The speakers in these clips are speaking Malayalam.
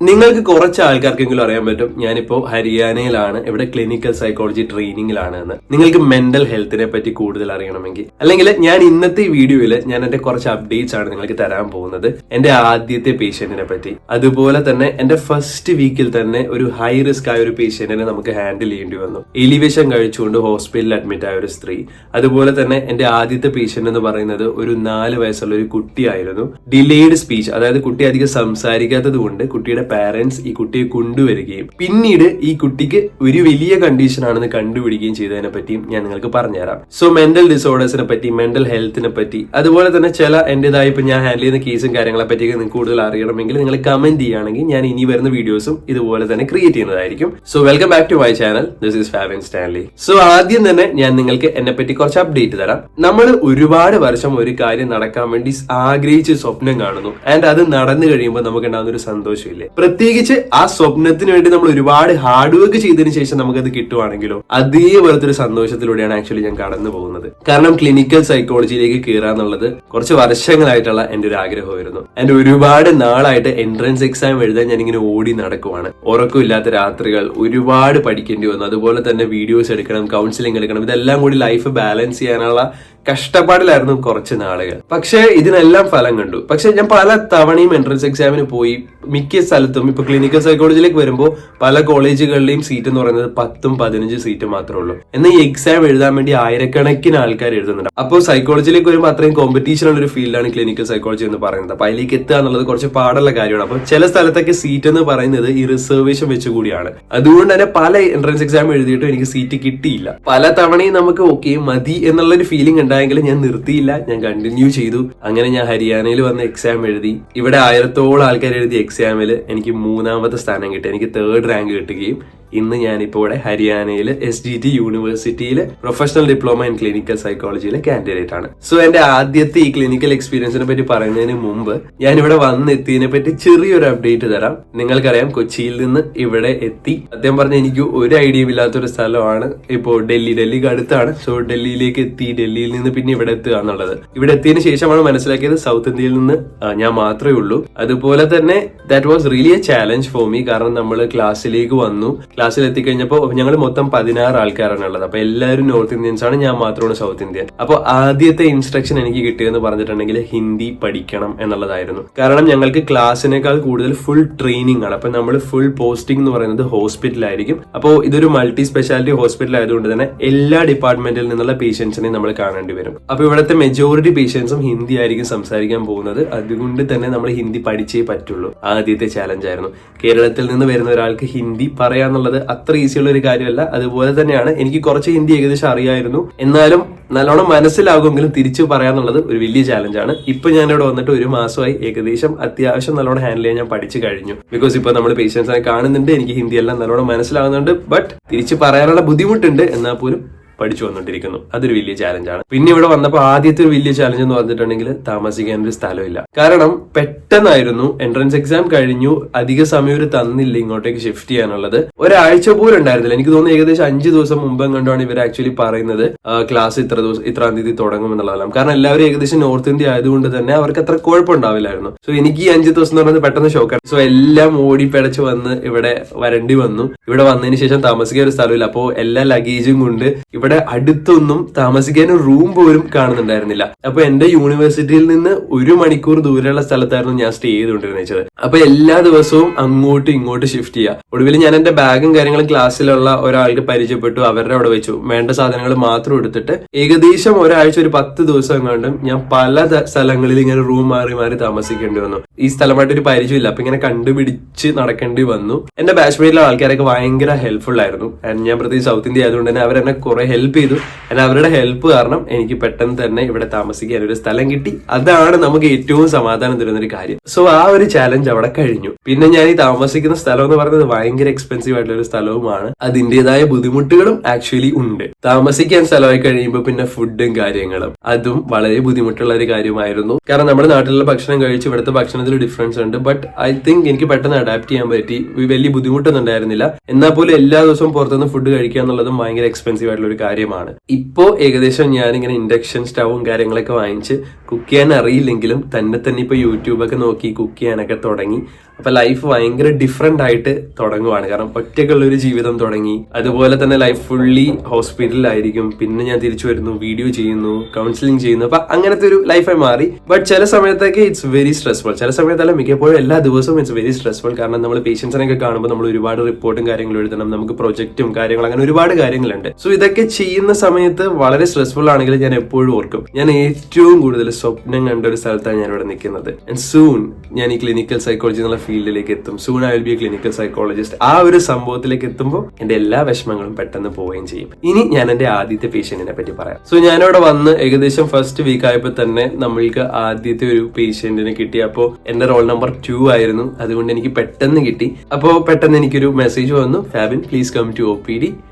നിങ്ങൾക്ക് കുറച്ച് ആൾക്കാർക്കെങ്കിലും അറിയാൻ പറ്റും ഞാനിപ്പോ ഹരിയാനയിലാണ്, ഇവിടെ ക്ലിനിക്കൽ സൈക്കോളജി ട്രെയിനിങ്ങിലാണ് എന്ന്. നിങ്ങൾക്ക് മെന്റൽ ഹെൽത്തിനെ പറ്റി കൂടുതൽ അറിയണമെങ്കിൽ, അല്ലെങ്കിൽ ഞാൻ ഇന്നത്തെ വീഡിയോയിൽ ഞാൻ എന്റെ കുറച്ച് അപ്ഡേറ്റ്സ് ആണ് നിങ്ങൾക്ക് തരാൻ പോകുന്നത്. എന്റെ ആദ്യത്തെ പേഷ്യന്റിനെ പറ്റി, അതുപോലെ തന്നെ എന്റെ ഫസ്റ്റ് വീക്കിൽ തന്നെ ഒരു ഹൈ റിസ്ക് ആയ ഒരു പേഷ്യന്റിനെ നമുക്ക് ഹാൻഡിൽ ചെയ്യേണ്ടി വന്നു. എലിവേഷൻ കഴിച്ചുകൊണ്ട് ഹോസ്പിറ്റലിൽ അഡ്മിറ്റ് ആയ ഒരു സ്ത്രീ. അതുപോലെ തന്നെ എന്റെ ആദ്യത്തെ പേഷ്യന്റ് എന്ന് പറയുന്നത് ഒരു 4 വയസ്സുള്ള ഒരു കുട്ടിയായിരുന്നു. ഡിലേഡ് സ്പീച്ച്, അതായത് കുട്ടി അധികം സംസാരിക്കാത്തത് കൊണ്ട് കുട്ടിയുടെ പാരന്റ്സ് ഈ കുട്ടിയെ കൊണ്ടുവരികയും പിന്നീട് ഈ കുട്ടിക്ക് ഒരു വലിയ കണ്ടീഷൻ ആണെന്ന് കണ്ടുപിടിക്കുകയും ചെയ്തതിനെ പറ്റിയും ഞാൻ നിങ്ങൾക്ക് പറഞ്ഞുതരാം. സോ മെന്റൽ ഡിസോർഡേഴ്സിനെ പറ്റി, മെന്റൽ ഹെൽത്തിനെ പറ്റി, അതുപോലെ തന്നെ ചില എന്റേതായ ഇപ്പൊ ഞാൻ ഹാൻഡിൽ ചെയ്യുന്ന കേസും കാര്യങ്ങളെ പറ്റിയൊക്കെ നിങ്ങൾക്ക് കൂടുതൽ അറിയണമെങ്കിൽ നിങ്ങൾ കമന്റ് ചെയ്യുകയാണെങ്കിൽ ഞാൻ ഇനി വരുന്ന വീഡിയോസും ഇതുപോലെ തന്നെ ക്രിയേറ്റ് ചെയ്യുന്നതായിരിക്കും. So welcome back to my channel, this is Fabin Stanley. So ആദ്യം തന്നെ ഞാൻ നിങ്ങൾക്ക് എന്നെ പറ്റി കുറച്ച് അപ്ഡേറ്റ് തരാം. നമ്മൾ ഒരുപാട് വർഷം ഒരു കാര്യം നടക്കാൻ വേണ്ടി ആഗ്രഹിച്ച് സ്വപ്നം കാണുന്നു, ആൻഡ് അത് നടന്നു കഴിയുമ്പോൾ നമുക്ക് ഉണ്ടാകുന്ന ഒരു സന്തോഷമില്ലേ. പ്രത്യേകിച്ച് ആ സ്വപ്നത്തിന് വേണ്ടി നമ്മൾ ഒരുപാട് ഹാർഡ് വർക്ക് ചെയ്തതിനു ശേഷം നമുക്കത് കിട്ടുവാണെങ്കിലോ അതേപോലത്തെ ഒരു സന്തോഷത്തിലൂടെയാണ് ആക്ച്വലി ഞാൻ കടന്നു പോകുന്നത്. കാരണം ക്ലിനിക്കൽ സൈക്കോളജിയിലേക്ക് കയറാന്നുള്ളത് കുറച്ച് വർഷങ്ങളായിട്ടുള്ള എന്റെ ഒരു ആഗ്രഹമായിരുന്നു. എന്റെ ഒരുപാട് നാളായിട്ട് എൻട്രൻസ് എക്സാം എഴുതാൻ ഞാൻ ഇങ്ങനെ ഓടി നടക്കുവാണ്. ഉറക്കമില്ലാത്ത രാത്രികൾ, ഒരുപാട് പഠിക്കേണ്ടി വന്നു. അതുപോലെ തന്നെ വീഡിയോസ് എടുക്കണം, കൗൺസിലിംഗ് എടുക്കണം, ഇതെല്ലാം കൂടി ലൈഫ് ബാലൻസ് ചെയ്യാനുള്ള കഷ്ടപ്പാടിലായിരുന്നു കുറച്ച് നാളുകൾ. പക്ഷെ ഇതിനെല്ലാം ഫലം കണ്ടു. പക്ഷെ ഞാൻ പല തവണയും എൻട്രൻസ് എക്സാമിന് പോയി. മിക്ക സ്ഥലത്തും ഇപ്പൊ ക്ലിനിക്കൽ സൈക്കോളജിയിലേക്ക് വരുമ്പോൾ പല കോളേജുകളിലെയും സീറ്റ് എന്ന് പറയുന്നത് 10-15 സീറ്റ് മാത്രമേ ഉള്ളൂ. എന്നാൽ ഈ എക്സാം എഴുതാൻ വേണ്ടി ആയിരക്കണക്കിന് ആൾക്കാർ എഴുതുന്നുണ്ട്. അപ്പോൾ സൈക്കോളജിയിലേക്ക് വരുമ്പോൾ അത്രയും കോമ്പറ്റീഷൻ ഉള്ള ഒരു ഫീൽഡാണ് ക്ലിനിക്കൽ സൈക്കോളജി എന്ന് പറയുന്നത്. അപ്പൊ അതിലേക്ക് എത്തുക എന്നുള്ളത് കുറച്ച് പാടുള്ള കാര്യമാണ്. അപ്പൊ ചില സ്ഥലത്തൊക്കെ സീറ്റ് എന്ന് പറയുന്നത് ഈ റിസർവേഷൻ വെച്ചുകൂടിയാണ്. അതുകൊണ്ട് തന്നെ പല എൻട്രൻസ് എക്സാം എഴുതിയിട്ടും എനിക്ക് സീറ്റ് കിട്ടിയില്ല. പല തവണയും നമുക്ക് ഓക്കെ മതി എന്നുള്ളൊരു ഫീലിംഗ് ഉണ്ടായെങ്കിൽ ഞാൻ നിർത്തിയില്ല, ഞാൻ കണ്ടിന്യൂ ചെയ്തു. അങ്ങനെ ഞാൻ ഹരിയാനയിൽ വന്ന് എക്സാം എഴുതി. ഇവിടെ 1000ഓളം ആൾക്കാർ എഴുതിയ എക്സാമിൽ എനിക്ക് 3ാമത്തെ സ്ഥാനം കിട്ടി. എനിക്ക് 3rd റാങ്ക് കിട്ടുകയും ഇന്ന് ഞാനിപ്പോ ഇവിടെ ഹരിയാനയിൽ SGT യൂണിവേഴ്സിറ്റിയിൽ പ്രൊഫഷണൽ ഡിപ്ലോമ ഇൻ ക്ലിനിക്കൽ സൈക്കോളജിയിലെ കാൻഡിഡേറ്റ് ആണ്. സോ എന്റെ ആദ്യത്തെ ഈ ക്ലിനിക്കൽ എക്സ്പീരിയൻസിനെ പറ്റി പറയുന്നതിന് മുമ്പ് ഞാൻ ഇവിടെ വന്നെത്തിയതിനെ പറ്റി ചെറിയൊരു അപ്ഡേറ്റ് തരാം. നിങ്ങൾക്കറിയാം, കൊച്ചിയിൽ നിന്ന് ഇവിടെ എത്തി. സത്യം പറഞ്ഞാൽ എനിക്ക് ഒരു ഐഡിയയും ഇല്ലാത്തൊരു സ്ഥലമാണ്. ഇപ്പോ ഡൽഹിക്ക് അടുത്താണ്. സോ ഡൽഹിയിലേക്ക് എത്തി, ഡൽഹിയിൽ നിന്ന് പിന്നെ ഇവിടെ എത്തുക എന്നുള്ളത്. ഇവിടെ എത്തിയതിനു ശേഷമാണ് മനസ്സിലാക്കിയത് സൗത്ത് ഇന്ത്യയിൽ നിന്ന് ഞാൻ മാത്രമേ ഉള്ളൂ. അതുപോലെ തന്നെ that was really A challenge for me. കാരണം നമ്മൾ ക്ലാസ്സിലേക്ക് വന്നു. ക്ലാസ്സിൽ എത്തിക്കഴിഞ്ഞപ്പോൾ ഞങ്ങൾ മൊത്തം 16 ആൾക്കാരാണ് ഉള്ളത്. അപ്പൊ എല്ലാവരും നോർത്ത് ഇന്ത്യൻസ് ആണ്, ഞാൻ മാത്രമാണ് സൗത്ത് ഇന്ത്യൻ. അപ്പൊ ആദ്യത്തെ ഇൻസ്ട്രക്ഷൻ എനിക്ക് കിട്ടിയെന്ന് പറഞ്ഞിട്ടുണ്ടെങ്കിൽ ഹിന്ദി പഠിക്കണം എന്നുള്ളതായിരുന്നു. കാരണം ഞങ്ങൾക്ക് ക്ലാസ്സിനേക്കാൾ കൂടുതൽ ഫുൾ ട്രെയിനിങ് ആണ്. അപ്പൊ നമ്മൾ ഫുൾ പോസ്റ്റിംഗ് എന്ന് പറയുന്നത് ഹോസ്പിറ്റലായിരിക്കും. അപ്പോൾ ഇതൊരു മൾട്ടി സ്പെഷ്യാലിറ്റി ഹോസ്പിറ്റൽ ആയതുകൊണ്ട് തന്നെ എല്ലാ ഡിപ്പാർട്ട്മെന്റിൽ നിന്നുള്ള പേഷ്യൻസിനെ നമ്മൾ കാണേണ്ടി വരും. അപ്പൊ ഇവിടുത്തെ മെജോറിറ്റി പേഷ്യൻസും ഹിന്ദി ആയിരിക്കും സംസാരിക്കാൻ പോകുന്നത്. അതുകൊണ്ട് തന്നെ നമ്മൾ ഹിന്ദി പഠിച്ചേ പറ്റുള്ളൂ. ആദ്യത്തെ ചാലഞ്ച് ആയിരുന്നു. കേരളത്തിൽ നിന്ന് വരുന്ന ഒരാൾക്ക് ഹിന്ദി പറയാന്നുള്ളത് അത്ര ഈസിയുള്ള ഒരു കാര്യമല്ല. അതുപോലെ തന്നെയാണ് എനിക്ക് കുറച്ച് ഹിന്ദി ഏകദേശം അറിയായിരുന്നു, എന്നാലും നല്ലോണം മനസ്സിലാകുമെങ്കിലും തിരിച്ചു പറയാന്നുള്ളത് ഒരു വലിയ ചാലഞ്ചാണ്. ഇപ്പൊ ഞാൻ ഇവിടെ വന്നിട്ട് 1 മാസമായി. ഏകദേശം അത്യാവശ്യം നല്ലോണം ഹാൻഡിൽ ചെയ്യാൻ ഞാൻ പഠിച്ചു കഴിഞ്ഞു. ബിക്കോസ് ഇപ്പൊ നമ്മൾ പേഷ്യൻസിനെ കാണുന്നുണ്ട്, എനിക്ക് ഹിന്ദി എല്ലാം നല്ലോണം മനസ്സിലാകുന്നുണ്ട്. ബട്ട് തിരിച്ചു പറയാനുള്ള ബുദ്ധിമുട്ടുണ്ട്, എന്നാൽ പോലും പഠിച്ചു വന്നിട്ടിരിക്കുന്നു. അതൊരു വലിയ ചാലഞ്ചാണ്. പിന്നെ ഇവിടെ വന്നപ്പോൾ ആദ്യത്തെ ഒരു വലിയ ചാലഞ്ച് എന്ന് പറഞ്ഞിട്ടുണ്ടെങ്കിൽ താമസിക്കാൻ ഒരു സ്ഥലമില്ല. കാരണം പെട്ടെന്നായിരുന്നു എൻട്രൻസ് എക്സാം കഴിഞ്ഞു, അധിക സമയം ഒരു തന്നില്ല ഇങ്ങോട്ടേക്ക് ഷിഫ്റ്റ് ചെയ്യാനുള്ളത്. ഒരാഴ്ച പോലും ഉണ്ടായിരുന്നില്ല. എനിക്ക് തോന്നുന്നു ഏകദേശം 5 ദിവസം മുമ്പും കണ്ടാണ് ഇവർ ആക്ച്വലി പറയുന്നത് ക്ലാസ് ഇത്രാം തീയതി തുടങ്ങും എന്നുള്ളതാണ്. കാരണം എല്ലാവരും ഏകദേശം നോർത്ത് ഇന്ത്യ ആയതുകൊണ്ട് തന്നെ അവർക്ക് അത്ര കുഴപ്പമുണ്ടാവില്ലായിരുന്നു. സോ എനിക്ക് ഈ 5 ദിവസം എന്ന് പറയുന്നത് പെട്ടെന്ന് ഷോക്കാണ്. സോ എല്ലാം ഓടിപ്പടച്ച് വന്ന് ഇവിടെ വരേണ്ടി വന്നു. ഇവിടെ വന്നതിന് ശേഷം താമസിക്കാൻ ഒരു സ്ഥലമില്ല. അപ്പോൾ എല്ലാ ലഗേജും കൊണ്ട് ഇവിടെ അടുത്തൊന്നും താമസിക്കാൻ ഒരു റൂം പോലും കാണുന്നുണ്ടായിരുന്നില്ല. അപ്പൊ എന്റെ യൂണിവേഴ്സിറ്റിയിൽ നിന്ന് 1 മണിക്കൂർ ദൂരെയുള്ള സ്ഥലത്തായിരുന്നു ഞാൻ സ്റ്റേ ചെയ്തുകൊണ്ടിരുന്നത്. അപ്പൊ എല്ലാ ദിവസവും അങ്ങോട്ടും ഇങ്ങോട്ട് ഷിഫ്റ്റ് ചെയ്യുക. ഒടുവിൽ ഞാൻ എന്റെ ബാഗും കാര്യങ്ങളും ക്ലാസ്സിലുള്ള ഒരാൾക്ക് പരിചയപ്പെട്ടു, അവരുടെ അവിടെ വെച്ചു. വേണ്ട സാധനങ്ങൾ മാത്രം എടുത്തിട്ട് ഏകദേശം ഒരാഴ്ച ഒരു 10 ദിവസം കണ്ടും ഞാൻ പല സ്ഥലങ്ങളിൽ ഇങ്ങനെ റൂം മാറി മാറി താമസിക്കേണ്ടി വന്നു. ഈ സ്ഥലമായിട്ട് ഒരു പരിചയമില്ല. അപ്പൊ ഇങ്ങനെ കണ്ടുപിടിച്ച് നടക്കേണ്ടി വന്നു. എന്റെ ബാച്ച്മേറ്റിലെ ആൾക്കാരൊക്കെ ഭയങ്കര ഹെൽപ്ഫുൾ ആയിരുന്നു. ഞാൻ പ്രത്യേകിച്ച് സൗത്ത് ഇന്ത്യ ആയതുകൊണ്ട് തന്നെ അവരെന്നെ കുറെ ഹെൽപ്പ് ചെയ്തു. അവരുടെ ഹെൽപ്പ് കാരണം എനിക്ക് പെട്ടെന്ന് തന്നെ ഇവിടെ താമസിക്കാൻ ഒരു സ്ഥലം കിട്ടി. അതാണ് നമുക്ക് ഏറ്റവും സമാധാനം തരുന്ന ഒരു കാര്യം. സോ ആ ഒരു ചാലഞ്ച് അവിടെ കഴിഞ്ഞു. പിന്നെ ഞാൻ ഈ താമസിക്കുന്ന സ്ഥലം എന്ന് പറയുന്നത് ഭയങ്കര എക്സ്പെൻസീവ് ആയിട്ടുള്ള ഒരു സ്ഥലവുമാണ്. അതിന്റേതായ ബുദ്ധിമുട്ടുകളും ആക്ച്വലി ഉണ്ട്. താമസിക്കാൻ സ്ഥലമായി കഴിയുമ്പോൾ പിന്നെ ഫുഡും കാര്യങ്ങളും അതും വളരെ ബുദ്ധിമുട്ടുള്ള ഒരു കാര്യമായിരുന്നു. കാരണം നമ്മുടെ നാട്ടിലുള്ള ഭക്ഷണം കഴിച്ച് ഇവിടുത്തെ ഭക്ഷണത്തിൽ ഡിഫറൻസ് ഉണ്ട്. ബട്ട് ഐ തിങ്ക് എനിക്ക് പെട്ടെന്ന് അഡാപ്റ്റ് ചെയ്യാൻ പറ്റി. വലിയ ബുദ്ധിമുട്ടൊന്നും ഉണ്ടായിരുന്നില്ല. എന്നാൽ പോലും എല്ലാ ദിവസവും പുറത്തുനിന്ന് ഫുഡ് കഴിക്കുക എന്നുള്ളതും ഭയങ്കര എക്സ്പെൻസീവ് ആയിട്ടുള്ള ഒരു കാര്യമാണ്. ഇപ്പോ ഏകദേശം ഞാനിങ്ങനെ ഇൻഡക്ഷൻ സ്റ്റവും കാര്യങ്ങളൊക്കെ വാങ്ങിച്ച് കുക്ക് ചെയ്യാൻ അറിയില്ലെങ്കിലും തന്നെ ഇപ്പൊ യൂട്യൂബൊക്കെ നോക്കി കുക്ക് ചെയ്യാനൊക്കെ തുടങ്ങി. അപ്പൊ ലൈഫ് ഭയങ്കര ഡിഫറെന്റ് ആയിട്ട് തുടങ്ങുവാണ്. കാരണം ഒറ്റയ്ക്കുള്ള ഒരു ജീവിതം തുടങ്ങി. അതുപോലെ തന്നെ ലൈഫ് ഫുള്ളി ഹോസ്പിറ്റലിലായിരിക്കും. പിന്നെ ഞാൻ തിരിച്ചു വരുന്നു, വീഡിയോ ചെയ്യുന്നു, കൗൺസിലിംഗ് ചെയ്യുന്നു. അപ്പൊ അങ്ങനത്തെ ഒരു ലൈഫായി മാറി. ബട്ട് ചില സമയത്തൊക്കെ ഇറ്റ്സ് വെരി സ്ട്രെസ്ഫുൾ. ചില സമയത്തല്ല, മിക്കപ്പോഴും എല്ലാ ദിവസവും ഇറ്റ്സ് വെരി സ്ട്രെസ്ഫുൾ. കാരണം നമ്മൾ പേഷ്യൻസിനൊക്കെ കാണുമ്പോൾ നമ്മൾ ഒരുപാട് റിപ്പോർട്ടും കാര്യങ്ങളും എഴുതണം, നമുക്ക് പ്രൊജക്റ്റും കാര്യങ്ങളും, അങ്ങനെ ഒരുപാട് കാര്യങ്ങളുണ്ട്. സോ ഇതൊക്കെ ചെയ്യുന്ന സമയത്ത് വളരെ സ്ട്രെസ്ഫുൾ ആണെങ്കിൽ ഞാൻ എപ്പോഴും ഓർക്കും, ഞാൻ ഏറ്റവും കൂടുതൽ സ്വപ്നം കണ്ട ഒരു സ്ഥലത്താണ് ഞാൻ ഇവിടെ നിൽക്കുന്നത്. ആൻഡ് സൂൺ ഞാൻ ഈ ക്ലിനിക്കൽ സൈക്കോളജി എന്നുള്ള ഫീൽഡിലേക്ക് എത്തും. Soon I will be A clinical psychologist. ആ ഒരു സംഭവത്തിലേക്ക് എത്തുമ്പോൾ എന്റെ എല്ലാ വിഷമങ്ങളും പെട്ടെന്ന് പോവുകയും ചെയ്യും. ഇനി ഞാൻ എന്റെ ആദ്യത്തെ പേഷ്യന്റിനെ പറ്റി പറയാം. സോ ഞാനിവിടെ വന്ന് ഏകദേശം ഫസ്റ്റ് വീക്ക് ആയപ്പോൾ തന്നെ നമ്മൾക്ക് ആദ്യത്തെ ഒരു പേഷ്യന്റിനെ കിട്ടി. അപ്പോൾ എന്റെ റോൾ നമ്പർ 2 ആയിരുന്നു. അതുകൊണ്ട് എനിക്ക് പെട്ടെന്ന് കിട്ടി. അപ്പോൾ പെട്ടെന്ന് എനിക്കൊരു മെസ്സേജ് വന്നു, Fabin please come to OPD,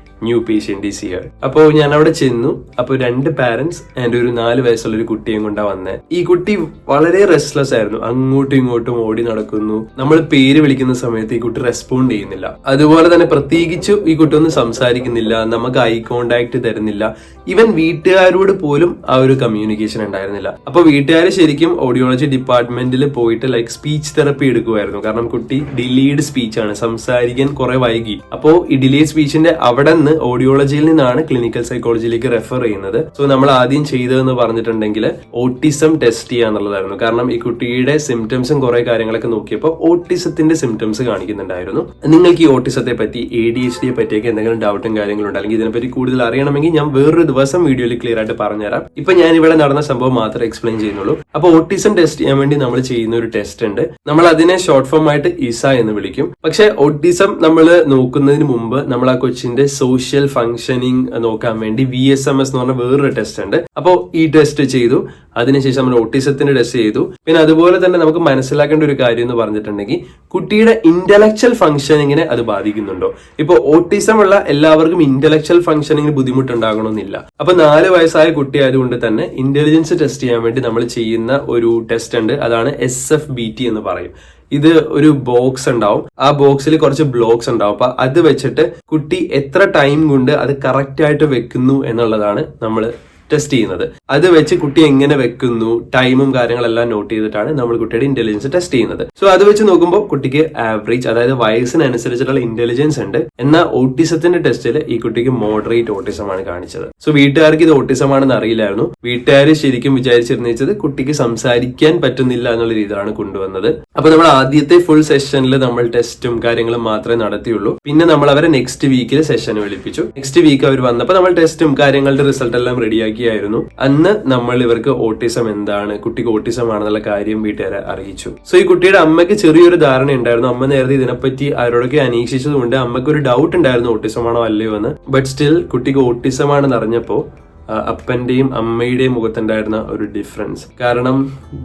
new patient is here. അപ്പോ ഞാൻ അവിടെ ചെന്നു. അപ്പൊ 2 പാരന്റ്സ് ആൻഡ് ഒരു 4 വയസ്സുള്ള ഒരു കുട്ടിയും കൊണ്ടാ വന്നേ. ഈ കുട്ടി വളരെ റെസ്റ്റ്ലെസ് ആയിരുന്നു. അങ്ങോട്ടും ഇങ്ങോട്ടും ഓടി നടക്കുന്നു. നമ്മൾ പേര് വിളിക്കുന്ന സമയത്ത് ഈ കുട്ടി റെസ്പോണ്ട് ചെയ്യുന്നില്ല. അതുപോലെ തന്നെ പ്രത്യേകിച്ച് ഈ കുട്ടി ഒന്നും സംസാരിക്കുന്നില്ല, നമുക്ക് ഐ കോണ്ടാക്ട് തരുന്നില്ല. ഈവൻ വീട്ടുകാരോട് പോലും ആ ഒരു കമ്മ്യൂണിക്കേഷൻ ഉണ്ടായിരുന്നില്ല. അപ്പൊ വീട്ടുകാർ ശരിക്കും ഓഡിയോളജി ഡിപ്പാർട്ട്മെന്റിൽ പോയിട്ട് ലൈക്ക് സ്പീച്ച് തെറപ്പി എടുക്കുമായിരുന്നു. കാരണം കുട്ടി ഡിലേഡ് സ്പീച്ച് ആണ്, സംസാരിക്കാൻ കുറെ വൈകി. അപ്പോ ഈ ഡിലേഡ് സ്പീച്ചിന്റെ അവിടെ നിന്ന് ഓഡിയോളജിയിൽ നിന്നാണ് ക്ലിനിക്കൽ സൈക്കോളജിയിലേക്ക് റെഫർ ചെയ്യുന്നത്. സോ നമ്മൾ ആദ്യം ചെയ്തതെന്ന് പറഞ്ഞിട്ടുണ്ടെങ്കിൽ ഓട്ടിസം ടെസ്റ്റ് ചെയ്യുക എന്നുള്ളതായിരുന്നു. കാരണം ഈ കുട്ടിയുടെ സിംറ്റംസും കുറെ കാര്യങ്ങളൊക്കെ നോക്കിയപ്പോൾ ഓട്ടിസത്തിന്റെ സിംറ്റംസ് കാണിക്കുന്നുണ്ടായിരുന്നു. നിങ്ങൾക്ക് ഈ ഓട്ടിസത്തെ പറ്റി, ADHD പറ്റിയൊക്കെ എന്തെങ്കിലും ഡൗട്ടും കാര്യങ്ങളും ഉണ്ട്, അല്ലെങ്കിൽ ഇതിനെപ്പറ്റി കൂടുതൽ അറിയണമെങ്കിൽ ഞാൻ വേറൊരു ദിവസം വീഡിയോയിൽ ക്ലിയർ ആയിട്ട് പറഞ്ഞുതരാം. ഇപ്പൊ ഞാൻ ഇവിടെ നടന്ന സംഭവം മാത്രമേ എക്സ്പ്ലെയിൻ ചെയ്യുന്നുള്ളൂ. അപ്പൊ ഓട്ടിസം ടെസ്റ്റ് ചെയ്യാൻ വേണ്ടി നമ്മൾ ചെയ്യുന്ന ഒരു ടെസ്റ്റ് ഉണ്ട്. നമ്മൾ അതിനെ ഷോർട്ട് ഫോം ആയിട്ട് ISA എന്ന് വിളിക്കും. പക്ഷെ ഓട്ടിസം നമ്മൾ നോക്കുന്നതിന് മുമ്പ് നമ്മൾ ആ കൊച്ചിന്റെ സോഷ്യൽ ഫംഗ്ഷനിങ് നോക്കാൻ വേണ്ടി VSMS എന്ന് പറഞ്ഞ വേറൊരു ടെസ്റ്റ് ഉണ്ട്. അപ്പോൾ ഈ ടെസ്റ്റ് ചെയ്തു. അതിനുശേഷം നമ്മൾ ഓട്ടിസത്തിന്റെ ടെസ്റ്റ് ചെയ്തു. പിന്നെ അതുപോലെ തന്നെ നമുക്ക് മനസ്സിലാക്കേണ്ട ഒരു കാര്യം എന്ന് പറഞ്ഞിട്ടുണ്ടെങ്കിൽ കുട്ടിയുടെ ഇന്റലക്ച്വൽ ഫംഗ്ഷനിങ്ങിനെ അത് ബാധിക്കുന്നുണ്ടോ. ഇപ്പൊ ഓട്ടിസം ഉള്ള എല്ലാവർക്കും ഇന്റലക്ച്വൽ ഫംഗ്ഷനിങ്ങിന് ബുദ്ധിമുട്ടുണ്ടാകണമെന്നില്ല. അപ്പൊ 4 വയസ്സായ കുട്ടി ആയതുകൊണ്ട് തന്നെ ഇന്റലിജൻസ് ടെസ്റ്റ് ചെയ്യാൻ വേണ്ടി നമ്മൾ ചെയ്യുന്ന ഒരു ടെസ്റ്റ് ഉണ്ട്. അതാണ് SFBT എന്ന് പറയും. ഇത് ഒരു ബോക്സ് ഉണ്ടാവും. ആ ബോക്സിൽ കുറച്ച് ബ്ലോക്സ് ഉണ്ടാവും. അപ്പൊ അത് വെച്ചിട്ട് കുട്ടി എത്ര ടൈം കൊണ്ട് അത് കറക്റ്റ് ആയിട്ട് വെക്കുന്നു എന്നുള്ളതാണ് നമ്മൾ ടെസ്റ്റ് ചെയ്യുന്നത്. അത് വെച്ച് കുട്ടി എങ്ങനെ വെക്കുന്നു, ടൈമും കാര്യങ്ങളെല്ലാം നോട്ട് ചെയ്തിട്ടാണ് നമ്മൾ കുട്ടിയുടെ ഇന്റലിജൻസ് ടെസ്റ്റ് ചെയ്യുന്നത്. സോ അത് വെച്ച് നോക്കുമ്പോൾ കുട്ടിക്ക് ആവറേജ്, അതായത് വയസ്സിനനുസരിച്ചിട്ടുള്ള ഇന്റലിജൻസ് ഉണ്ട്. എന്നാൽ ഓട്ടിസത്തിന്റെ ടെസ്റ്റിൽ ഈ കുട്ടിക്ക് മോഡറേറ്റ് ഓട്ടിസം ആണ് കാണിച്ചത്. സോ വീട്ടുകാർക്ക് ഇത് ഓട്ടിസം ആണെന്ന് അറിയില്ലായിരുന്നു. വീട്ടുകാർ ശരിക്കും വിചാരിച്ചിരുന്നത് കുട്ടിക്ക് സംസാരിക്കാൻ പറ്റുന്നില്ല എന്നുള്ള രീതിയിലാണ് കൊണ്ടുവന്നത്. അപ്പൊ നമ്മൾ ആദ്യത്തെ ഫുൾ സെഷനിൽ നമ്മൾ ടെസ്റ്റും കാര്യങ്ങളും മാത്രമേ നടത്തിയുള്ളൂ. പിന്നെ നമ്മൾ അവരെ നെക്സ്റ്റ് വീക്കിൽ സെഷൻ വിളിപ്പിച്ചു. നെക്സ്റ്റ് വീക്ക് അവർ വന്നപ്പോൾ നമ്മൾ ടെസ്റ്റും കാര്യങ്ങളുടെ റിസൾട്ട് എല്ലാം റെഡിയാക്കി ആയിരുന്നു. അന്ന് നമ്മൾ ഇവർക്ക് ഓട്ടിസം എന്താണ്, കുട്ടിക്ക് ഓട്ടിസം ആണെന്നുള്ള കാര്യം വീട്ടുകാരെ അറിയിച്ചു. സോ ഈ കുട്ടിയുടെ അമ്മയ്ക്ക് ചെറിയൊരു ധാരണ ഉണ്ടായിരുന്നു. അമ്മ നേരത്തെ ഇതിനെപ്പറ്റി ആരോടൊക്കെ അന്വേഷിച്ചതുകൊണ്ട് അമ്മയ്ക്ക് ഒരു ഡൗട്ട് ഉണ്ടായിരുന്നു ഓട്ടിസം ആണോ അല്ലയോ എന്ന്. ബട്ട് സ്റ്റിൽ കുട്ടിക്ക് ഓട്ടിസം ആണെന്ന് അറിഞ്ഞപ്പോ അപ്പന്റെയും അമ്മയുടെയും മുഖത്തുണ്ടായിരുന്ന ഒരു ഡിഫറൻസ്. കാരണം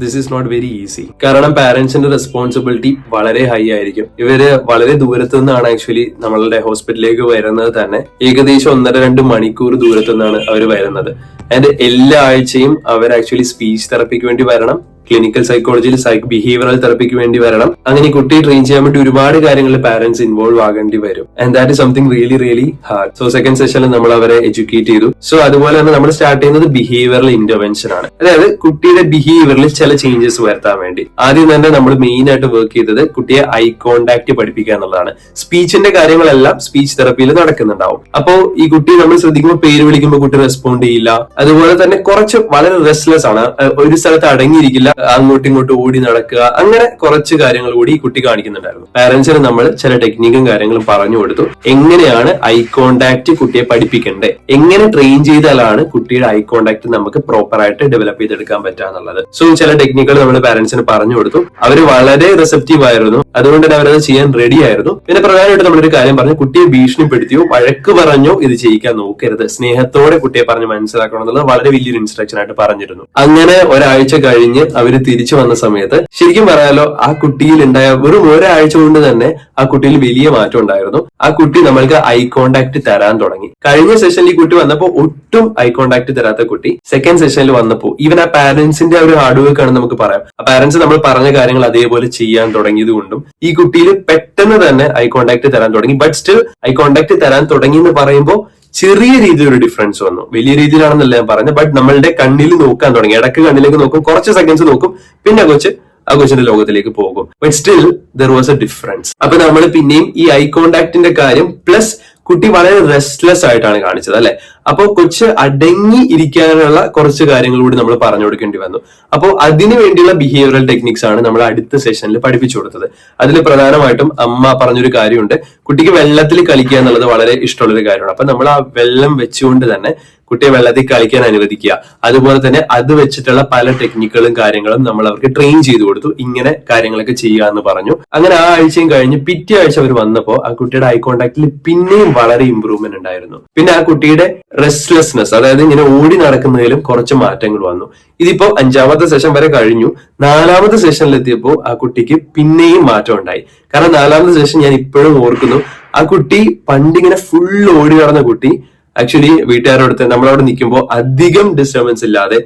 this is not very easy. കാരണം പാരന്റ്സിന്റെ റെസ്പോൺസിബിലിറ്റി വളരെ ഹൈ ആയിരിക്കും. ഇവര് വളരെ ദൂരത്തു നിന്നാണ് ആക്ച്വലി നമ്മളുടെ ഹോസ്പിറ്റലിലേക്ക് വരുന്നത് തന്നെ. ഏകദേശം 1.5-2 മണിക്കൂർ ദൂരത്തു നിന്നാണ് അവർ വരുന്നത്. ആൻഡ് എല്ലാ ആഴ്ചയും അവർ ആക്ച്വലി സ്പീച്ച് തെറപ്പിക്ക് വേണ്ടി വരണം, ക്ലിനിക്കൽ സൈക്കോളജിയിൽ ബിഹേവിയറൽ തെറപ്പിക്ക് വേണ്ടി വരണം. അങ്ങനെ കുട്ടി ട്രെയിൻ ചെയ്യാൻ വേണ്ടി ഒരുപാട് കാര്യങ്ങളിൽ പാരന്റ്സ് ഇൻവോൾവ് ആകേണ്ടി വരും. And that is something really really hard. So second സെഷനിൽ നമ്മൾ അവരെ എഡ്യൂക്കേറ്റ് ചെയ്തു. സോ അതുപോലെ തന്നെ നമ്മൾ സ്റ്റാർട്ട് ചെയ്യുന്നത് ബിഹേവിയറൽ ഇന്റർവെൻഷൻ ആണ്. അതായത് കുട്ടിയുടെ ബിഹേവിയറിൽ ചില ചേഞ്ചസ് വരുത്താൻ വേണ്ടി ആദ്യം തന്നെ നമ്മൾ മെയിൻ ആയിട്ട് വർക്ക് ചെയ്തത് കുട്ടിയെ ഐ കോണ്ടാക്ട് പഠിപ്പിക്കുക എന്നുള്ളതാണ്. സ്പീച്ചിന്റെ കാര്യങ്ങളെല്ലാം സ്പീച്ച് തെറപ്പിയിൽ നടക്കുന്നുണ്ടാവും. അപ്പോ ഈ കുട്ടി നമ്മൾ ശ്രദ്ധിക്കുമ്പോൾ പേര് വിളിക്കുമ്പോൾ കുട്ടി റെസ്പോണ്ട് ചെയ്യില്ല. അതുപോലെ തന്നെ കുറച്ച് വളരെ റെസ്റ്റ്ലെസ് ആണ്, ഒരു സ്ഥലത്ത് അടങ്ങിയിരിക്കില്ല, അങ്ങോട്ടും ഇങ്ങോട്ടും ഓടി നടക്കുക, അങ്ങനെ കുറച്ച് കാര്യങ്ങൾ കൂടി ഈ കുട്ടി കാണിക്കുന്നുണ്ടായിരുന്നു. പാരന്റ്സിന് നമ്മൾ ചില ടെക്നിക്കും കാര്യങ്ങളും പറഞ്ഞു കൊടുത്തു. എങ്ങനെയാണ് ഐ കോണ്ടാക്ട് കുട്ടിയെ പഠിപ്പിക്കേണ്ടത്, എങ്ങനെ ട്രെയിൻ ചെയ്താലാണ് കുട്ടിയുടെ ഐ കോണ്ടാക്ട് നമുക്ക് പ്രോപ്പർ ആയിട്ട് ഡെവലപ്പ് ചെയ്തെടുക്കാൻ പറ്റുക എന്നുള്ളത്. സോ ചില ടെക്നിക്കുകൾ നമ്മൾ പാരന്റ്സിന് പറഞ്ഞു കൊടുത്തു. അവർ വളരെ റിസപ്റ്റീവ് ആയിരുന്നു. അതുകൊണ്ട് തന്നെ അവരത് ചെയ്യാൻ റെഡി ആയിരുന്നു. പിന്നെ പ്രധാനമായിട്ട് നമ്മളൊരു കാര്യം പറഞ്ഞു, കുട്ടിയെ ഭീഷണിപ്പെടുത്തിയോ വഴക്ക് പറഞ്ഞോ ഇത് ചെയ്യിക്കാൻ നോക്കരുത്, സ്നേഹത്തോടെ കുട്ടിയെ പറഞ്ഞ് മനസ്സിലാക്കണം എന്നുള്ളത് വളരെ വലിയൊരു ഇൻസ്ട്രക്ഷൻ ആയിട്ട് പറഞ്ഞിരുന്നു. അങ്ങനെ ഒരാഴ്ച കഴിഞ്ഞ് അവര് തിരിച്ചു വന്ന സമയത്ത് ശരിക്കും പറയാലോ ആ കുട്ടിയിൽ ഉണ്ടായ വെറും ഒരാഴ്ച കൊണ്ട് തന്നെ ആ കുട്ടിയിൽ വലിയ മാറ്റം ഉണ്ടായിരുന്നു. ആ കുട്ടി നമ്മൾക്ക് ഐ കോണ്ടാക്ട് തരാൻ തുടങ്ങി. കഴിഞ്ഞ സെഷനിൽ ഈ കുട്ടി വന്നപ്പോ ഒട്ടും ഐ കോണ്ടാക്ട് തരാത്ത കുട്ടി സെക്കൻഡ് സെഷനിൽ വന്നപ്പോ ഈവൻ ആ പാരന്റ്സിന്റെ ഒരു ഹാർഡ് വർക്ക് ആണ് നമുക്ക് പറയാം. ആ പാരന്റ്സ് നമ്മൾ പറഞ്ഞ കാര്യങ്ങൾ അതേപോലെ ചെയ്യാൻ തുടങ്ങിയത് കൊണ്ടും ഈ കുട്ടിയിൽ പെട്ടെന്ന് തന്നെ ഐ കോണ്ടാക്ട് തരാൻ തുടങ്ങി. ബട്ട് സ്റ്റിൽ ഐ കോണ്ടാക്ട് തരാൻ തുടങ്ങി എന്ന് പറയുമ്പോൾ ചെറിയ രീതിയിൽ ഒരു ഡിഫറൻസ് വന്നു. വലിയ രീതിയിലാണെന്നല്ല ഞാൻ പറഞ്ഞത്. ബട്ട് നമ്മളുടെ കണ്ണിൽ നോക്കാൻ തുടങ്ങി. ഇടയ്ക്ക് കണ്ണിലേക്ക് നോക്കും, കുറച്ച് സെക്കൻഡ്സ് നോക്കും, പിന്നെ കൊച്ച് ആ കൊച്ചിന്റെ ലോകത്തിലേക്ക് പോകും. But still there was A difference. അപ്പൊ നമ്മൾ പിന്നെയും ഈ ഐ കോണ്ടാക്ടിന്റെ കാര്യം പ്ലസ് കുട്ടി വളരെ റെസ്റ്റ്ലെസ് ആയിട്ടാണ് കാണിച്ചത് അല്ലെ. അപ്പോൾ കൊച്ച് അടങ്ങി ഇരിക്കാനുള്ള കുറച്ച് കാര്യങ്ങൾ കൂടി നമ്മൾ പറഞ്ഞു കൊടുക്കേണ്ടി വന്നു. അപ്പോൾ അതിനു വേണ്ടിയുള്ള ബിഹേവിയറൽ ടെക്നിക്സ് ആണ് നമ്മൾ അടുത്ത സെഷനിൽ പഠിപ്പിച്ചു കൊടുത്തത്. അതിൽ പ്രധാനമായിട്ടും അമ്മ പറഞ്ഞൊരു കാര്യമുണ്ട്, കുട്ടിക്ക് വെള്ളത്തിൽ കളിക്കുക എന്നുള്ളത് വളരെ ഇഷ്ടമുള്ളൊരു കാര്യമാണ്. അപ്പൊ നമ്മൾ ആ വെള്ളം വെച്ചുകൊണ്ട് തന്നെ കുട്ടിയെ വെള്ളത്തിൽ കളിക്കാൻ അനുവദിക്കുക. അതുപോലെ തന്നെ അത് വെച്ചിട്ടുള്ള പല ടെക്നിക്കുകളും കാര്യങ്ങളും നമ്മൾ അവർക്ക് ട്രെയിൻ ചെയ്തു കൊടുത്തു. ഇങ്ങനെ കാര്യങ്ങളൊക്കെ ചെയ്യുക എന്ന് പറഞ്ഞു. അങ്ങനെ ആ ആഴ്ചയും കഴിഞ്ഞ് പിറ്റേ ആഴ്ച അവർ വന്നപ്പോൾ ആ കുട്ടിയുടെ ഐ കോണ്ടാക്ടിൽ പിന്നെയും വളരെ ഇമ്പ്രൂവ്മെന്റ് ഉണ്ടായിരുന്നു. പിന്നെ ആ കുട്ടിയുടെ റെസ്റ്റ്ലെസ്നെസ്, അതായത് ഇങ്ങനെ ഓടി നടക്കുന്നതിലും കുറച്ച് മാറ്റങ്ങൾ വന്നു. ഇതിപ്പോ 5ാമത്തെ സെഷൻ വരെ കഴിഞ്ഞു. 4ാമത്തെ സെഷനിലെത്തിയപ്പോൾ ആ കുട്ടിക്ക് പിന്നെയും മാറ്റം ഉണ്ടായി. കാരണം 4ാമത്തെ സെഷൻ ഞാൻ ഇപ്പോഴും ഓർക്കുന്നു. ആ കുട്ടി പണ്ടിങ്ങനെ ഫുൾ ഓടി നടന്ന കുട്ടി ആക്ച്വലി വീട്ടുകാരോടത്ത് നമ്മളവിടെ നിൽക്കുമ്പോൾ അധികം ഡിസ്റ്റർബൻസ് ഇല്ലാതെ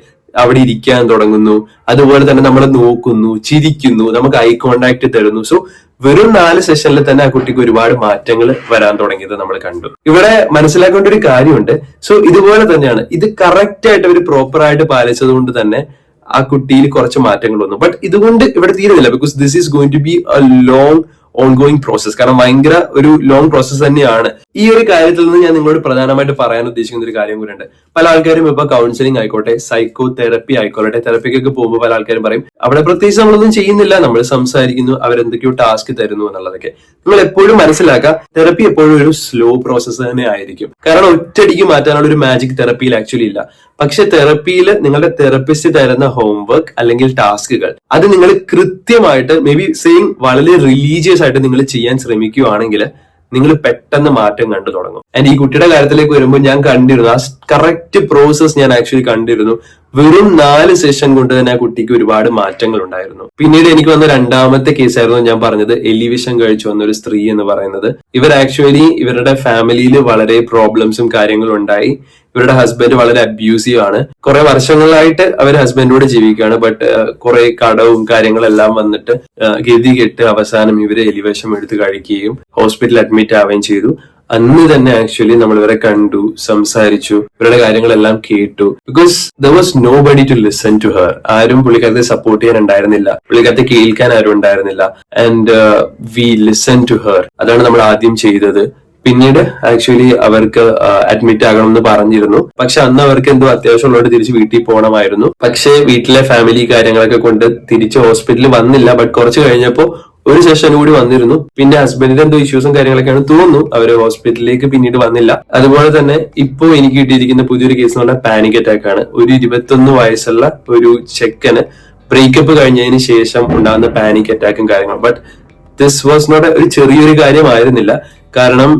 അവിടെ ഇരിക്കാൻ തുടങ്ങുന്നു. അതുപോലെ തന്നെ നമ്മളെ നോക്കുന്നു, ചിരിക്കുന്നു, നമുക്ക് ഐ കോണ്ടാക്ട് തരുന്നു. സോ വെറും 4 സെഷനിൽ തന്നെ ആ കുട്ടിക്ക് ഒരുപാട് മാറ്റങ്ങൾ വരാൻ തുടങ്ങിയത് നമ്മൾ കണ്ടു. ഇവിടെ മനസ്സിലാക്കേണ്ട ഒരു കാര്യമുണ്ട്. സോ ഇതുപോലെ തന്നെയാണ്, ഇത് കറക്റ്റ് ആയിട്ട് അവർ പ്രോപ്പർ ആയിട്ട് പാലിച്ചത് കൊണ്ട് തന്നെ ആ കുട്ടിയിൽ കുറച്ച് മാറ്റങ്ങൾ വന്നു. ബട്ട് ഇതുകൊണ്ട് ഇവിടെ തീരുന്നില്ല. Because this is going to be a long ongoing process. കാരണം ഭയങ്കര ഒരു ലോങ് പ്രോസസ് തന്നെയാണ്. ഈ ഒരു കാര്യത്തിൽ നിന്ന് ഞാൻ നിങ്ങളോട് പ്രധാനമായിട്ട് പറയാൻ ഉദ്ദേശിക്കുന്ന ഒരു കാര്യം കൂടി ഉണ്ട്. പല ആൾക്കാരും ഇപ്പൊ കൗൺസിലിംഗ് ആയിക്കോട്ടെ, സൈക്കോ തെറപ്പി ആയിക്കോട്ടെ, തെറപ്പിക്കൊക്കെ പോകുമ്പോൾ പല ആൾക്കാരും പറയും അവിടെ പ്രത്യേകിച്ച് നമ്മളൊന്നും ചെയ്യുന്നില്ല, നമ്മൾ സംസാരിക്കുന്നു, അവരെന്തൊക്കെയോ ടാസ്ക് തരുന്നു എന്നുള്ളതൊക്കെ. നിങ്ങൾ എപ്പോഴും മനസ്സിലാക്കുക, തെറപ്പി എപ്പോഴും ഒരു സ്ലോ പ്രോസസ് തന്നെ ആയിരിക്കും. കാരണം ഒറ്റയടിക്ക് മാറ്റാനുള്ള ഒരു മാജിക് തെറപ്പിയിൽ ആക്ച്വലി ഇല്ല. പക്ഷെ തെറപ്പിയിൽ നിങ്ങളുടെ തെറപ്പിസ്റ്റ് തരുന്ന ഹോംവർക്ക് അല്ലെങ്കിൽ ടാസ്കുകൾ അത് നിങ്ങൾ കൃത്യമായിട്ട് മേ ബി സെയിം വളരെ റിലീജിയസ് ആയിട്ട് നിങ്ങൾ ചെയ്യാൻ ശ്രമിക്കുകയാണെങ്കിൽ നിങ്ങൾ പെട്ടെന്ന് മാറ്റം കണ്ടു തുടങ്ങും. ആൻഡ് ഈ കുട്ടിയുടെ കാര്യത്തിലേക്ക് വരുമ്പോൾ ഞാൻ കണ്ടിരുന്നു ആ കറക്റ്റ് പ്രോസസ് ഞാൻ ആക്ച്വലി കണ്ടിരുന്നു. വെറും 4 സെഷൻ കൊണ്ട് തന്നെ ആ കുട്ടിക്ക് ഒരുപാട് മാറ്റങ്ങൾ ഉണ്ടായിരുന്നു. പിന്നീട് എനിക്ക് വന്ന 2ാമത്തെ കേസായിരുന്നു ഞാൻ പറഞ്ഞത്, എലിവിഷൻ കഴിച്ചു വന്ന ഒരു സ്ത്രീ എന്ന് പറയുന്നത്. ഇവർ ആക്ച്വലി ഇവരുടെ ഫാമിലിയിൽ വളരെ പ്രോബ്ലംസും കാര്യങ്ങളും ഉണ്ടായി. ഇവരുടെ ഹസ്ബൻഡ് വളരെ അബ്യൂസീവ് ആണ്. കുറെ വർഷങ്ങളായിട്ട് അവർ ഹസ്ബൻഡോട് ജീവിക്കുകയാണ്. ബട്ട് കുറെ കടവും കാര്യങ്ങളെല്ലാം വന്നിട്ട് ഗതി കെട്ട് അവസാനം ഇവര് എലിവേഷം എടുത്ത് കഴിക്കുകയും ഹോസ്പിറ്റലിൽ അഡ്മിറ്റ് ആവുകയും ചെയ്തു. അന്ന് തന്നെ ആക്ച്വലി നമ്മൾ ഇവരെ കണ്ടു, സംസാരിച്ചു, ഇവരുടെ കാര്യങ്ങളെല്ലാം കേട്ടു. Because there was nobody to listen to her. ആരും പുള്ളിക്കാരത്തെ സപ്പോർട്ട് ചെയ്യാൻ ഉണ്ടായിരുന്നില്ല, പുള്ളിക്കാരത്തെ കേൾക്കാൻ ആരും ഉണ്ടായിരുന്നില്ല. And we listen to her. അതാണ് നമ്മൾ ആദ്യം ചെയ്തത്. പിന്നീട് ആക്ച്വലി അവർക്ക് അഡ്മിറ്റ് ആകണമെന്ന് പറഞ്ഞിരുന്നു. പക്ഷെ അന്ന് അവർക്ക് എന്തോ അത്യാവശ്യമുള്ളവർ തിരിച്ച് വീട്ടിൽ പോകണമായിരുന്നു. പക്ഷെ വീട്ടിലെ ഫാമിലി കാര്യങ്ങളൊക്കെ കൊണ്ട് തിരിച്ച് ഹോസ്പിറ്റലിൽ വന്നില്ല. ബട്ട് കുറച്ച് കഴിഞ്ഞപ്പോൾ ഒരു സെഷൻ കൂടി വന്നിരുന്നു. പിന്നെ ഹസ്ബൻഡിന്റെ എന്തോ ഇഷ്യൂസും കാര്യങ്ങളൊക്കെയാണ് തോന്നുന്നു, അവര് ഹോസ്പിറ്റലിലേക്ക് പിന്നീട് വന്നില്ല. അതുപോലെ തന്നെ ഇപ്പോ എനിക്ക് കിട്ടിയിരിക്കുന്ന പുതിയൊരു കേസ് എന്ന് പറഞ്ഞാൽ പാനിക് അറ്റാക്ക് ആണ്. ഒരു 21 വയസ്സുള്ള ഒരു ചെക്കന് ബ്രേക്കപ്പ് കഴിഞ്ഞതിന് ശേഷം ഉണ്ടാകുന്ന പാനിക് അറ്റാക്കും കാര്യങ്ങളും. ബട്ട് ദിസ് വാസ് നോട്ട് ഒരു ചെറിയൊരു കാര്യമായിരുന്നില്ല. കാരണം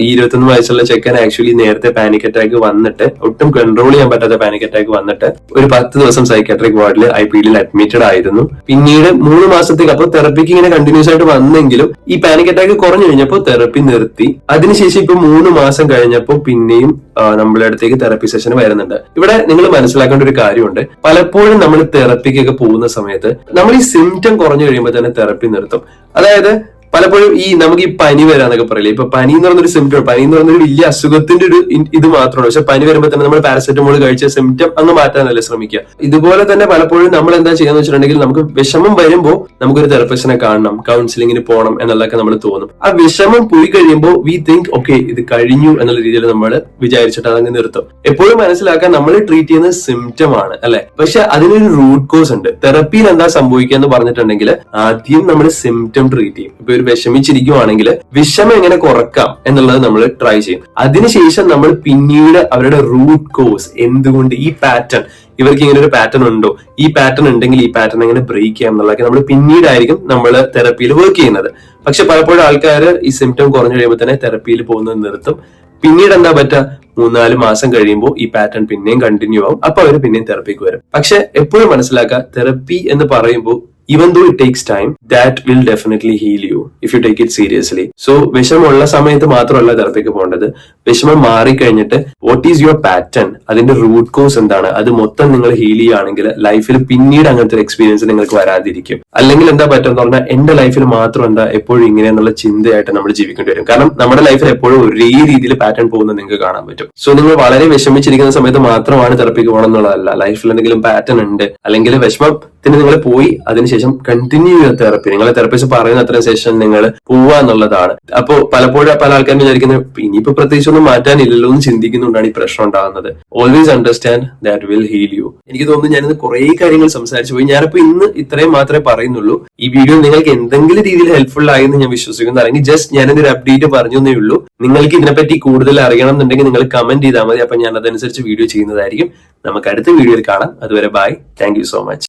ഈ 21 വയസ്സുള്ള ചെക്കൻ ആക്ച്വലി നേരത്തെ പാനിക് അറ്റാക്ക് വന്നിട്ട് ഒട്ടും കൺട്രോൾ ചെയ്യാൻ പറ്റാത്ത പാനിക് അറ്റാക്ക് വന്നിട്ട് ഒരു 10 ദിവസം സൈക്കാട്രിക് വാർഡിൽ IPD അഡ്മിറ്റഡ് ആയിരുന്നു. പിന്നീട് 3 മാസത്തേക്ക് അപ്പോൾ തെറപ്പിക്ക് ഇങ്ങനെ കണ്ടിന്യൂസ് ആയിട്ട് വന്നെങ്കിലും ഈ പാനിക് അറ്റാക്ക് കുറഞ്ഞു കഴിഞ്ഞപ്പോൾ തെറപ്പി നിർത്തി. അതിനുശേഷം ഇപ്പൊ 3 മാസം കഴിഞ്ഞപ്പോൾ പിന്നെയും നമ്മുടെ അടുത്തേക്ക് തെറപ്പി സെഷന് വരുന്നുണ്ട്. ഇവിടെ നിങ്ങൾ മനസ്സിലാക്കേണ്ട ഒരു കാര്യമുണ്ട്. പലപ്പോഴും നമ്മൾ തെറപ്പിക്കൊക്കെ പോകുന്ന സമയത്ത് നമ്മൾ ഈ സിംറ്റം കുറഞ്ഞു കഴിയുമ്പോൾ തന്നെ തെറപ്പി നിർത്തും. അതായത് പലപ്പോഴും നമുക്ക് ഈ പനി വരാന്നൊക്കെ പറയില്ലേ, ഇപ്പൊ പനി എന്ന് പറഞ്ഞൊരു സിംറ്റം, പനി എന്ന് പറഞ്ഞൊരു വലിയ അസുഖത്തിന്റെ ഒരു ഇത് മാത്രമാണ്. പക്ഷെ പനി വരുമ്പോൾ തന്നെ നമ്മൾ പാരസെറ്റമോൾ കഴിച്ച സിംറ്റം അങ്ങ് മാറ്റാനല്ലേ ശ്രമിക്കുക. ഇതുപോലെ തന്നെ പലപ്പോഴും നമ്മൾ എന്താ ചെയ്യാന്ന് വെച്ചിട്ടുണ്ടെങ്കിൽ നമുക്ക് വിഷമം വരുമ്പോൾ നമുക്കൊരു തെറപ്പിസ്റ്റിനെ കാണണം, കൗൺസിലിങ്ങിന് പോകണം എന്നുള്ളതൊക്കെ നമ്മൾ തോന്നും. ആ വിഷമം പോയി കഴിയുമ്പോൾ വി തിങ്ക് ഓക്കെ ഇത് കഴിഞ്ഞു എന്നുള്ള രീതിയിൽ നമ്മൾ വിചാരിച്ചിട്ട് അതങ്ങ് നിർത്തും. എപ്പോഴും മനസ്സിലാക്കാൻ നമ്മൾ ട്രീറ്റ് ചെയ്യുന്നത് സിംറ്റം ആണ് അല്ലെ, പക്ഷെ അതിനൊരു റൂട്ട് കോസ് ഉണ്ട്. തെറപ്പിയിൽ എന്താ സംഭവിക്കുക എന്ന് പറഞ്ഞിട്ടുണ്ടെങ്കിൽ ആദ്യം നമ്മൾ സിംറ്റം ട്രീറ്റ് ചെയ്യും. ഇപ്പൊ ഒരു വിഷമിച്ചിരിക്കുവാണെങ്കിൽ വിഷമം എങ്ങനെ കുറക്കാം എന്നുള്ളത് നമ്മൾ ട്രൈ ചെയ്യും. അതിനുശേഷം നമ്മൾ പിന്നീട് അവരുടെ റൂട്ട് കോസ്, എന്തുകൊണ്ട് ഈ പാറ്റേൺ, ഇവർക്ക് ഇങ്ങനെ ഒരു പാറ്റേൺ ഉണ്ടോ, ഈ പാറ്റേൺ ഉണ്ടെങ്കിൽ ഈ പാറ്റേൺ എങ്ങനെ ബ്രേക്ക് ചെയ്യാം എന്നുള്ളതൊക്കെ നമ്മൾ പിന്നീടായിരിക്കും നമ്മൾ തെറപ്പിയിൽ വർക്ക് ചെയ്യുന്നത്. പക്ഷെ പലപ്പോഴും ആൾക്കാർ ഈ സിംറ്റം കുറഞ്ഞു കഴിയുമ്പോൾ തന്നെ തെറപ്പിയിൽ പോകുന്നത് നിർത്തും. പിന്നീട് എന്താ പറ്റുക, 3-4 മാസം കഴിയുമ്പോൾ ഈ പാറ്റേൺ പിന്നെയും കണ്ടിന്യൂ ആവും. അപ്പൊ അവർ പിന്നെയും തെറപ്പിക്ക് വരും. പക്ഷെ എപ്പോഴും മനസ്സിലാക്കുക, തെറപ്പി എന്ന് പറയുമ്പോൾ even though it takes time, that will definitely heal you if you take it seriously. So വിഷമുള്ള സമയത്ത് മാത്രമല്ല തെറപ്പിക്ക് പോകേണ്ടത്, വിഷമം മാറിക്കഴിഞ്ഞിട്ട് വാട്ട് ഈസ് യുവർ പാറ്റേൺ, അതിന്റെ റൂട്ട് കോസ് എന്താണ്, അത് മൊത്തം നിങ്ങൾ ഹീൽ ചെയ്യുകയാണെങ്കിൽ ലൈഫിൽ പിന്നീട് അങ്ങനത്തെ ഒരു എക്സ്പീരിയൻസ് നിങ്ങൾക്ക് വരാതിരിക്കും. അല്ലെങ്കിൽ എന്താ പറ്റുമെന്ന് പറഞ്ഞാൽ എന്റെ ലൈഫിൽ മാത്രം എന്താ എപ്പോഴും ഇങ്ങനെയെന്നുള്ള ചിന്തയായിട്ട് നമ്മൾ ജീവിക്കേണ്ടി വരും. കാരണം നമ്മുടെ ലൈഫിൽ എപ്പോഴും ഒരേ രീതിയിൽ പാറ്റേൺ പോകുന്നത് നിങ്ങൾക്ക് കാണാൻ പറ്റും. സോ നിങ്ങൾ വളരെ വിഷമിച്ചിരിക്കുന്ന സമയത്ത് മാത്രമാണ് തെറപ്പിക്ക് പോകണം എന്നുള്ളതല്ല. ലൈഫിൽ എന്തെങ്കിലും പാറ്റേൺ ഉണ്ട് അല്ലെങ്കിൽ വിഷമത്തിന് നിങ്ങൾ പോയി അതിനുശേഷം കണ്ടിന്യൂ ചെയ്യുക തെറപ്പി. നിങ്ങളെ തെറപ്പിസ്റ്റ് പറയുന്ന അത്ര സെഷൻ നിങ്ങൾ പോവുക എന്നുള്ളതാണ്. അപ്പോ പലപ്പോഴും പല ആൾക്കാരും വിചാരിക്കുന്നത് ഇനിയിപ്പോ പ്രത്യേകിച്ച് ഒന്നും മാറ്റാനില്ലല്ലോ എന്ന് ചിന്തിക്കുന്നുണ്ടാണ് ഈ പ്രശ്നം ഉണ്ടാകുന്നത്. Always understand that will heal you. എനിക്ക് തോന്നുന്നു ഞാനിന്ന് കുറെ കാര്യങ്ങൾ സംസാരിച്ചു പോയി. ഞാനിപ്പോ ഇന്ന് ഇത്രയും മാത്രമേ പറയുന്നുള്ളൂ. ഈ വീഡിയോ നിങ്ങൾക്ക് എന്തെങ്കിലും രീതിയിൽ ഹെൽപ്ഫുൾ ആയി എന്ന് ഞാൻ വിശ്വസിക്കുന്നു. അല്ലെങ്കിൽ ജസ്റ്റ് ഞാനിതൊരു അപ്ഡേറ്റ് പറഞ്ഞു എന്നേ ഉള്ളൂ. നിങ്ങൾക്ക് ഇതിനെപ്പറ്റി കൂടുതൽ അറിയണം എന്നുണ്ടെങ്കിൽ നിങ്ങൾ കമന്റ് ചെയ്താൽ മതി. അപ്പൊ ഞാൻ അതനുസരിച്ച് വീഡിയോ ചെയ്യുന്നതായിരിക്കും. നമുക്ക് അടുത്ത വീഡിയോയിൽ കാണാം. അതുവരെ bye. Thank you so much.